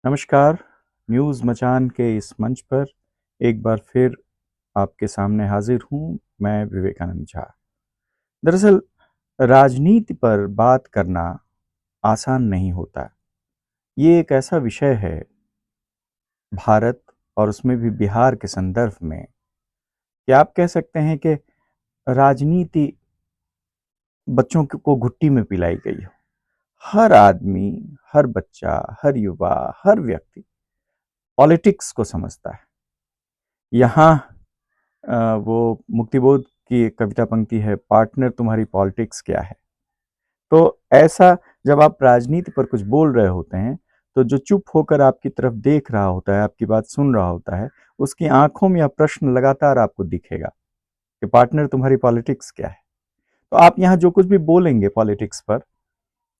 नमस्कार। न्यूज़ मचान के इस मंच पर एक बार फिर आपके सामने हाजिर हूँ मैं विवेकानंद झा। दरअसल राजनीति पर बात करना आसान नहीं होता। ये एक ऐसा विषय है भारत और उसमें भी बिहार के संदर्भ में कि आप कह सकते हैं कि राजनीति बच्चों को घुट्टी में पिलाई गई हो। हर आदमी, हर बच्चा, हर युवा, हर व्यक्ति पॉलिटिक्स को समझता है। यहाँ वो मुक्तिबोध की एक कविता पंक्ति है, पार्टनर तुम्हारी पॉलिटिक्स क्या है। तो ऐसा जब आप राजनीति पर कुछ बोल रहे होते हैं तो जो चुप होकर आपकी तरफ देख रहा होता है, आपकी बात सुन रहा होता है, उसकी आंखों में यह प्रश्न लगातार आपको दिखेगा कि पार्टनर तुम्हारी पॉलिटिक्स क्या है। तो आप यहाँ जो कुछ भी बोलेंगे पॉलिटिक्स पर,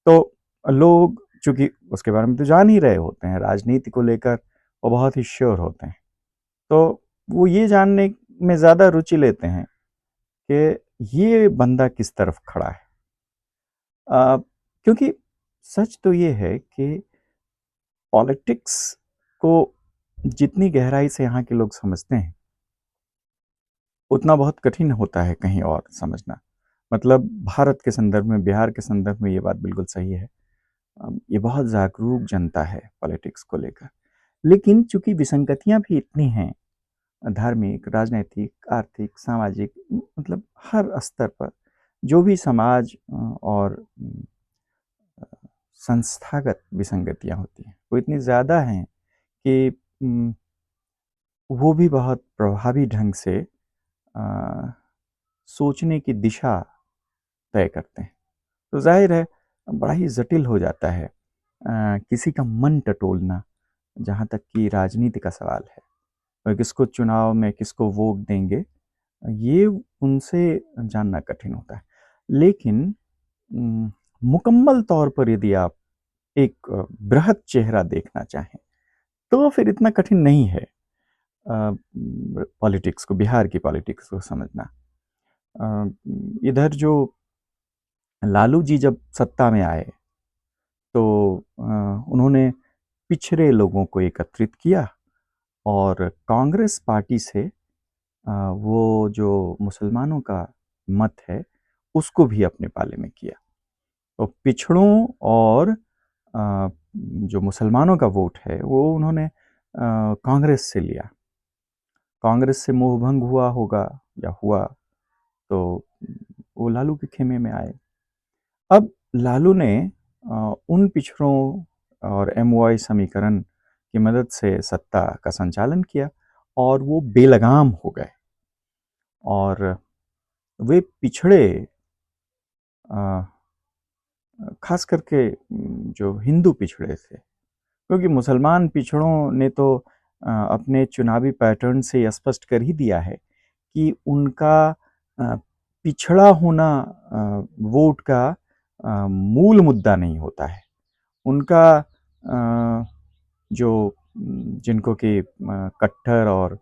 तो लोग चूंकि उसके बारे में तो जान ही रहे होते हैं, राजनीति को लेकर वो बहुत ही श्योर होते हैं, तो वो ये जानने में ज़्यादा रुचि लेते हैं कि ये बंदा किस तरफ खड़ा है। अ, क्योंकि सच तो ये है कि पॉलिटिक्स को जितनी गहराई से यहाँ के लोग समझते हैं, उतना बहुत कठिन होता है कहीं और समझना। मतलब भारत के संदर्भ में, बिहार के संदर्भ में ये बात बिल्कुल सही है। ये बहुत जागरूक जनता है पॉलिटिक्स को लेकर। लेकिन चूंकि विसंगतियाँ भी इतनी हैं, धार्मिक, राजनैतिक, आर्थिक, सामाजिक, मतलब हर स्तर पर जो भी समाज और संस्थागत विसंगतियाँ होती हैं, वो इतनी ज़्यादा हैं कि वो भी बहुत प्रभावी ढंग से सोचने की दिशा तय करते हैं। तो ज़ाहिर है बड़ा ही जटिल हो जाता है किसी का मन टटोलना, जहाँ तक कि राजनीति का सवाल है। और किसको चुनाव में किसको वोट देंगे, ये उनसे जानना कठिन होता है। लेकिन मुकम्मल तौर पर यदि आप एक बृहद चेहरा देखना चाहें, तो फिर इतना कठिन नहीं है पॉलिटिक्स को, बिहार की पॉलिटिक्स को समझना। इधर जो लालू जी जब सत्ता में आए, तो उन्होंने पिछड़े लोगों को एकत्रित किया और कांग्रेस पार्टी से वो जो मुसलमानों का मत है, उसको भी अपने पाले में किया। तो पिछड़ों और जो मुसलमानों का वोट है, वो उन्होंने कांग्रेस से लिया। कांग्रेस से मोहभंग हुआ होगा या हुआ, तो वो लालू के खेमे में आए। अब लालू ने उन पिछड़ों और एमओआई समीकरण की मदद से सत्ता का संचालन किया और वो बेलगाम हो गए। और वे पिछड़े खास करके जो हिंदू पिछड़े थे, क्योंकि मुसलमान पिछड़ों ने तो अपने चुनावी पैटर्न से स्पष्ट कर ही दिया है कि उनका पिछड़ा होना वोट का मूल मुद्दा नहीं होता है। उनका जो जिनको कि कट्टर और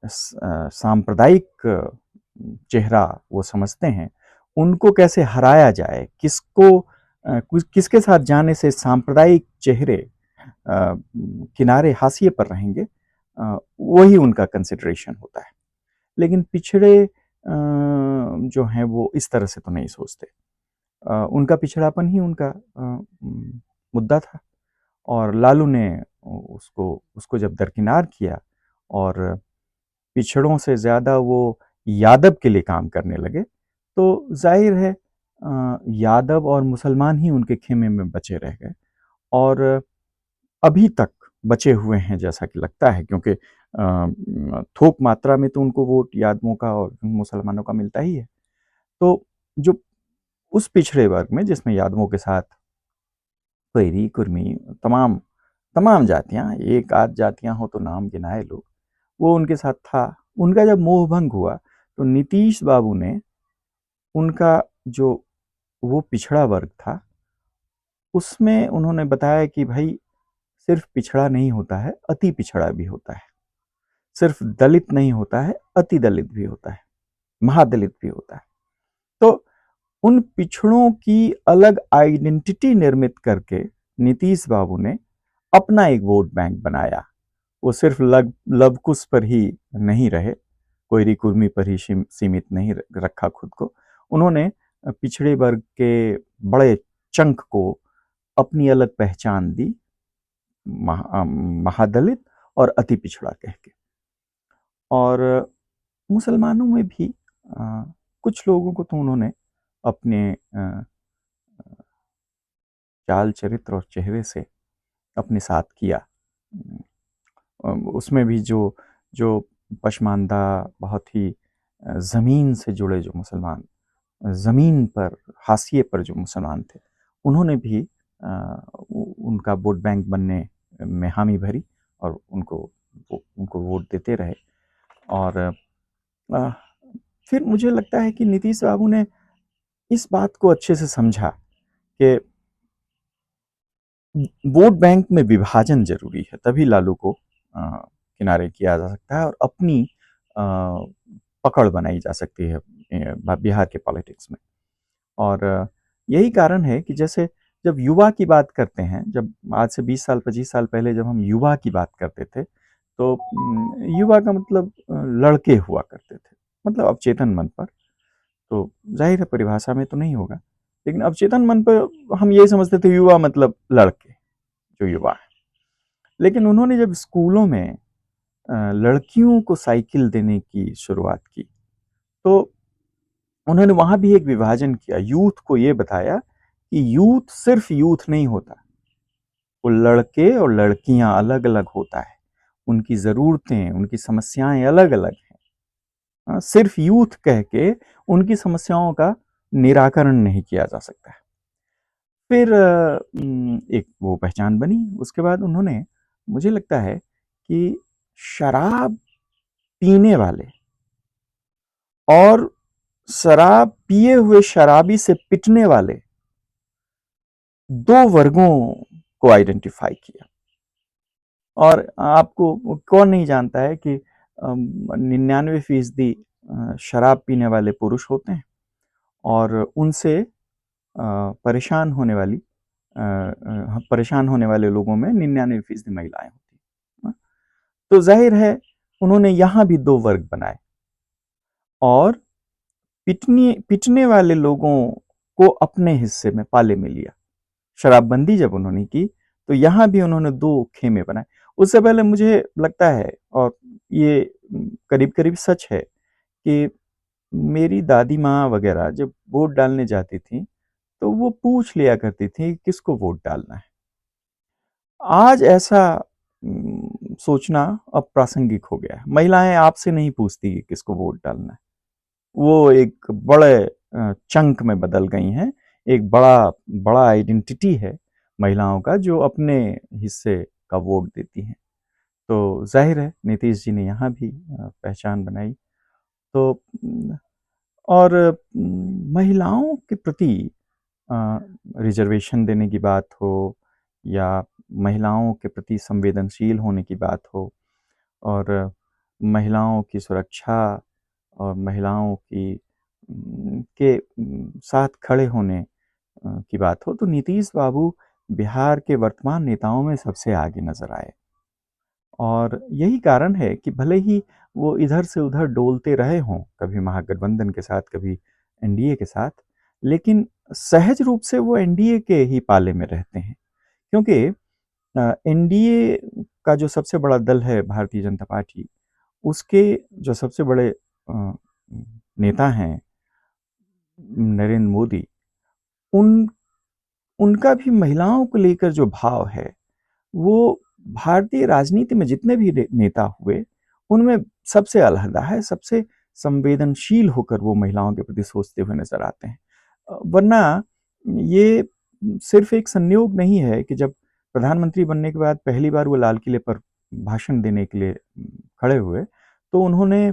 सांप्रदायिक चेहरा वो समझते हैं, उनको कैसे हराया जाए, किसके साथ जाने से सांप्रदायिक चेहरे किनारे हाशिए पर रहेंगे, वही उनका कंसिडरेशन होता है। लेकिन पिछड़े जो हैं वो इस तरह से तो नहीं सोचते। उनका पिछड़ापन ही उनका मुद्दा था और लालू ने उसको उसको जब दरकिनार किया और पिछड़ों से ज़्यादा वो यादव के लिए काम करने लगे, तो जाहिर है यादव और मुसलमान ही उनके खेमे में बचे रह गए और अभी तक बचे हुए हैं जैसा कि लगता है, क्योंकि थोक मात्रा में तो उनको वोट यादवों का और मुसलमानों का मिलता ही है। तो जो उस पिछड़े वर्ग में जिसमें यादवों के साथ पैरी, कुर्मी, तमाम तमाम जातियाँ, एक आध जातियाँ हो तो नाम गिनाए लोग, वो उनके साथ था। उनका जब मोहभंग हुआ तो नीतीश बाबू ने उनका जो वो पिछड़ा वर्ग था, उसमें उन्होंने बताया कि भाई सिर्फ पिछड़ा नहीं होता है, अति पिछड़ा भी होता है। सिर्फ दलित नहीं होता है, अति दलित भी होता है, महादलित भी होता है। तो उन पिछड़ों की अलग आइडेंटिटी निर्मित करके नीतीश बाबू ने अपना एक वोट बैंक बनाया। वो सिर्फ लवकुश पर ही नहीं रहे, कोयरी कुर्मी पर ही सीमित नहीं रखा खुद को। उन्होंने पिछड़े वर्ग के बड़े चंक को अपनी अलग पहचान दी, महादलित और अति पिछड़ा कह के। और मुसलमानों में भी कुछ लोगों को तो उन्होंने अपने चाल चरित्र और चेहरे से अपने साथ किया। उसमें भी जो जो पसमानदा, बहुत ही ज़मीन से जुड़े जो मुसलमान, ज़मीन पर हाशिए पर जो मुसलमान थे, उन्होंने भी उनका वोट बैंक बनने में हामी भरी और उनको वोट देते रहे। और फिर मुझे लगता है कि नीतीश बाबू ने इस बात को अच्छे से समझा कि वोट बैंक में विभाजन जरूरी है, तभी लालू को किनारे किया जा सकता है और अपनी पकड़ बनाई जा सकती है बिहार के पॉलिटिक्स में। और यही कारण है कि जैसे जब युवा की बात करते हैं, जब आज से 20 साल 25 साल पहले जब हम युवा की बात करते थे, तो युवा का मतलब लड़के हुआ करते थे, मतलब अवचेतन मन पर। तो जाहिर है परिभाषा में तो नहीं होगा, लेकिन अवचेतन मन पर हम ये समझते थे युवा मतलब लड़के, जो युवा है। लेकिन उन्होंने जब स्कूलों में लड़कियों को साइकिल देने की शुरुआत की, तो उन्होंने वहां भी एक विभाजन किया। यूथ को ये बताया कि यूथ सिर्फ यूथ नहीं होता, वो लड़के और लड़कियां अलग अलग होता है, उनकी ज़रूरतें, उनकी समस्याएं अलग अलग हैं। सिर्फ यूथ कह के उनकी समस्याओं का निराकरण नहीं किया जा सकता है। फिर एक वो पहचान बनी। उसके बाद उन्होंने, मुझे लगता है कि शराब पीने वाले और शराब पिए हुए शराबी से पिटने वाले दो वर्गों को आइडेंटिफाई किया। और आपको कौन नहीं जानता है कि 99% शराब पीने वाले पुरुष होते हैं और उनसे परेशान होने वाले लोगों में 99% महिलाएं होती हैं। तो जाहिर है उन्होंने यहां भी दो वर्ग बनाए और पिटने वाले लोगों को अपने हिस्से में पाले में लिया। शराबबंदी जब उन्होंने की तो यहां भी उन्होंने दो खेमे बनाए। उससे पहले मुझे लगता है, और ये करीब करीब सच है, कि मेरी दादी माँ वगैरह जब वोट डालने जाती थी तो वो पूछ लिया करती थी किसको वोट डालना है। आज ऐसा सोचना अब प्रासंगिक हो गया है। महिलाएं आपसे नहीं पूछती कि किसको वोट डालना है, वो एक बड़े चंक में बदल गई हैं। एक बड़ा बड़ा आइडेंटिटी है महिलाओं का, जो अपने हिस्से का वोट देती हैं। तो जाहिर है नीतीश जी ने यहाँ भी पहचान बनाई। तो और महिलाओं के प्रति रिजर्वेशन देने की बात हो या महिलाओं के प्रति संवेदनशील होने की बात हो और महिलाओं की सुरक्षा और महिलाओं के साथ खड़े होने की बात हो, तो नीतीश बाबू बिहार के वर्तमान नेताओं में सबसे आगे नजर आए। और यही कारण है कि भले ही वो इधर से उधर डोलते रहे हों, कभी महागठबंधन के साथ, कभी एनडीए के साथ, लेकिन सहज रूप से वो एनडीए के ही पाले में रहते हैं। क्योंकि एनडीए का जो सबसे बड़ा दल है भारतीय जनता पार्टी, उसके जो सबसे बड़े नेता हैं नरेंद्र मोदी, उन उनका भी महिलाओं को लेकर जो भाव है, वो भारतीय राजनीति में जितने भी नेता हुए उनमें सबसे अलहदा है, सबसे संवेदनशील होकर वो महिलाओं के प्रति सोचते हुए नजर आते हैं। वरना ये सिर्फ एक संयोग नहीं है कि जब प्रधानमंत्री बनने के बाद पहली बार वो लाल किले पर भाषण देने के लिए खड़े हुए, तो उन्होंने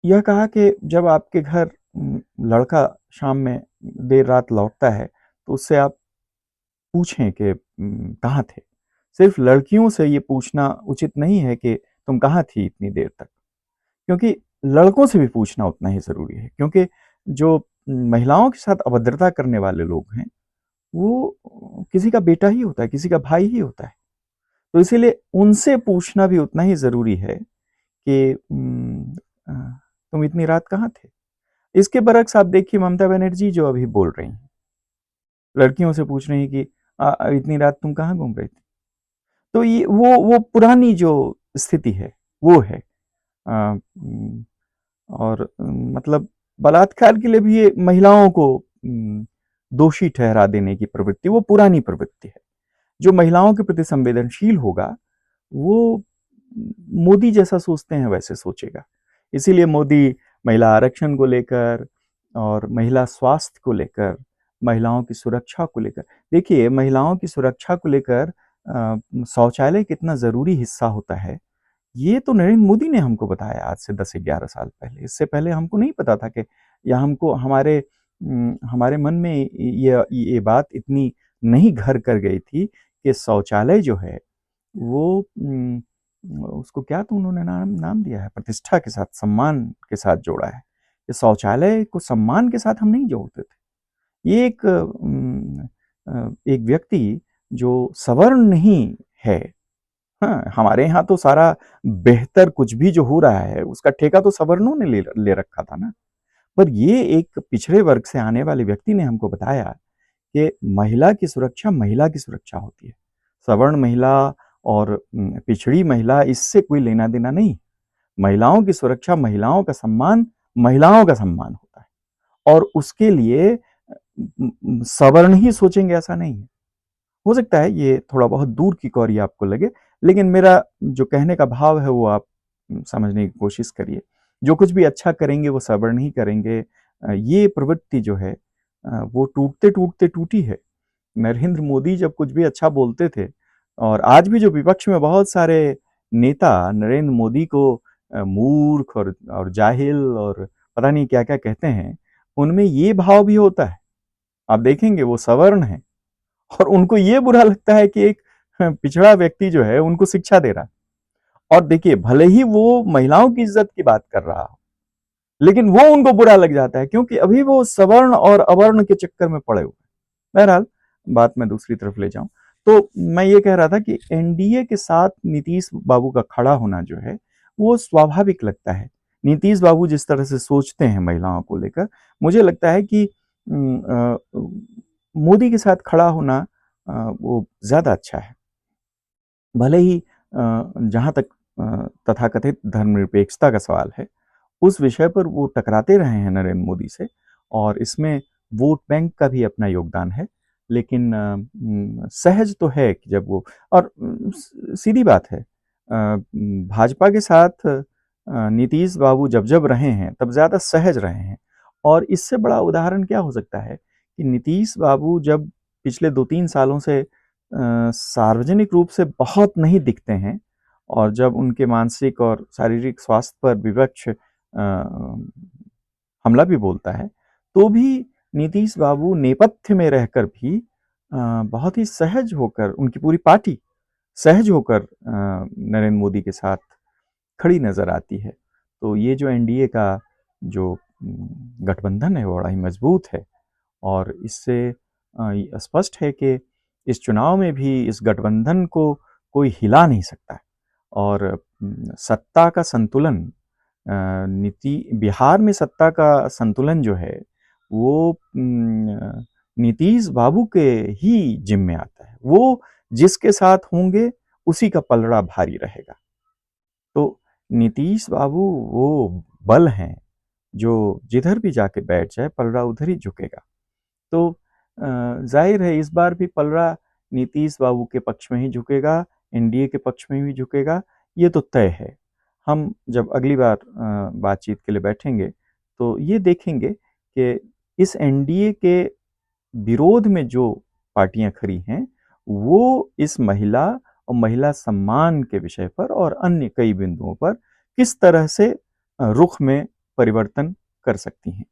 यह कहा कि जब आपके घर लड़का शाम में देर रात लौटता है तो उससे आप पूछें कि कहाँ थे। सिर्फ लड़कियों से ये पूछना उचित नहीं है कि तुम कहाँ थी इतनी देर तक, क्योंकि लड़कों से भी पूछना उतना ही ज़रूरी है। क्योंकि जो महिलाओं के साथ अभद्रता करने वाले लोग हैं, वो किसी का बेटा ही होता है, किसी का भाई ही होता है। तो इसीलिए उनसे पूछना भी उतना ही ज़रूरी है कि अ, तुम इतनी रात कहाँ थे? इसके बरक्स आप देखिए ममता बनर्जी जो अभी बोल रही हैं, लड़कियों से पूछ रही हैं कि इतनी रात तुम कहाँ घूम रही थी? तो ये वो पुरानी जो स्थिति है, वो है। अ, उम, और मतलब बलात्कार के लिए भी ये महिलाओं को दोषी ठहरा देने की प्रवृत्ति, वो पुरानी प्रवृत्ति है। जो महिलाओं के प्रति संवेदनशील होगा, वो मोदी जैसा सोचते हैं वैसे सोचेगा। इसीलिए मोदी महिला आरक्षण को लेकर और महिला स्वास्थ्य को लेकर, महिलाओं की सुरक्षा को लेकर, देखिए महिलाओं की सुरक्षा को लेकर शौचालय कितना ज़रूरी हिस्सा होता है, ये तो नरेंद्र मोदी ने हमको बताया आज से 10-11 साल पहले। इससे पहले हमको नहीं पता था कि या हमको हमारे मन में ये बात इतनी नहीं घर कर गई थी कि शौचालय जो है वो उसको क्या तो उन्होंने नाम नाम दिया है, प्रतिष्ठा के साथ, सम्मान के साथ जोड़ा है। ये शौचालय को सम्मान के साथ हम नहीं जोड़ते थे। ये एक व्यक्ति जो सवर्ण नहीं है, हाँ, हमारे यहाँ तो सारा बेहतर कुछ भी जो हो रहा है, उसका ठेका तो सवर्णों ने ले ले रखा था ना। पर ये एक पिछड़े वर्ग से आने वाले व्यक्ति ने हमको बताया कि महिला की सुरक्षा होती है। सवर्ण महिला और पिछड़ी महिला इससे कोई लेना-देना नहीं। महिलाओं की सुरक्षा, महिलाओं का सम्मान होता है और उसके लिए सवर्ण ही सोचेंगे ऐसा नहीं है। हो सकता है ये थोड़ा बहुत दूर की कौरी आपको लगे, लेकिन मेरा जो कहने का भाव है वो आप समझने की कोशिश करिए। जो कुछ भी अच्छा करेंगे वो सवर्ण ही करेंगे। ये प्रवृत्ति जो है वो टूटते-टूटते टूटी है। नरेंद्र मोदी जब कुछ भी अच्छा बोलते थे और आज भी जो विपक्ष में बहुत सारे नेता नरेंद्र मोदी को मूर्ख और जाहिल और पता नहीं क्या-क्या कहते हैं, उनमें ये भाव भी होता है। आप देखेंगे वो सवर्ण हैं और उनको ये बुरा लगता है कि एक पिछड़ा व्यक्ति जो है उनको शिक्षा दे रहा है। और देखिए भले ही वो महिलाओं की इज्जत की बात कर रहा हो, लेकिन वो उनको बुरा लग जाता है क्योंकि अभी वो सवर्ण और अवर्ण के चक्कर में पड़े हुए हैं। बहरहाल बात मैं दूसरी तरफ ले जाऊं तो मैं ये कह रहा था कि एनडीए के साथ नीतीश बाबू का खड़ा होना जो है वो स्वाभाविक लगता है। नीतीश बाबू जिस तरह से सोचते हैं महिलाओं को लेकर, मुझे लगता है कि मोदी के साथ खड़ा होना वो ज्यादा अच्छा है। भले ही जहाँ तक तथाकथित धर्मनिरपेक्षता का सवाल है, उस विषय पर वो टकराते रहे हैं नरेंद्र मोदी से और इसमें वोट बैंक का भी अपना योगदान है। लेकिन सहज तो है कि जब वो और सीधी बात है, भाजपा के साथ नीतीश बाबू जब रहे हैं तब ज़्यादा सहज रहे हैं और इससे बड़ा उदाहरण क्या हो सकता है कि नीतीश बाबू जब पिछले 2-3 सालों से सार्वजनिक रूप से बहुत नहीं दिखते हैं और जब उनके मानसिक और शारीरिक स्वास्थ्य पर विपक्ष हमला भी बोलता है, तो भी नीतीश बाबू नेपथ्य में रहकर भी बहुत ही सहज होकर उनकी पूरी पार्टी सहज होकर नरेंद्र मोदी के साथ खड़ी नजर आती है। तो ये जो एनडीए का जो गठबंधन है वो बड़ा ही मजबूत है और इससे स्पष्ट है कि इस चुनाव में भी इस गठबंधन को कोई हिला नहीं सकता है और सत्ता का संतुलन नीति बिहार में सत्ता का संतुलन जो है वो नीतीश बाबू के ही जिम्मे आता है। वो जिसके साथ होंगे उसी का पलड़ा भारी रहेगा। तो नीतीश बाबू वो बल हैं जो जिधर भी जाके बैठ जाए पलड़ा उधर ही झुकेगा। तो जाहिर है इस बार भी पलड़ा नीतीश बाबू के पक्ष में ही झुकेगा, एनडीए के पक्ष में भी झुकेगा, ये तो तय है। हम जब अगली बार बातचीत के लिए बैठेंगे तो ये देखेंगे कि इस एनडीए के विरोध में जो पार्टियां खड़ी हैं वो इस महिला और महिला सम्मान के विषय पर और अन्य कई बिंदुओं पर किस तरह से रुख में परिवर्तन कर सकती हैं।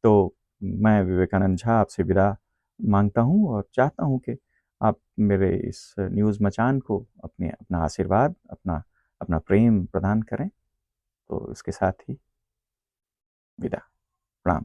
तो मैं विवेकानंद झा आपसे विदा मांगता हूं और चाहता हूं कि आप मेरे इस न्यूज़ मचान को अपना आशीर्वाद, अपना अपना प्रेम प्रदान करें। तो इसके साथ ही विदा। प्रणाम।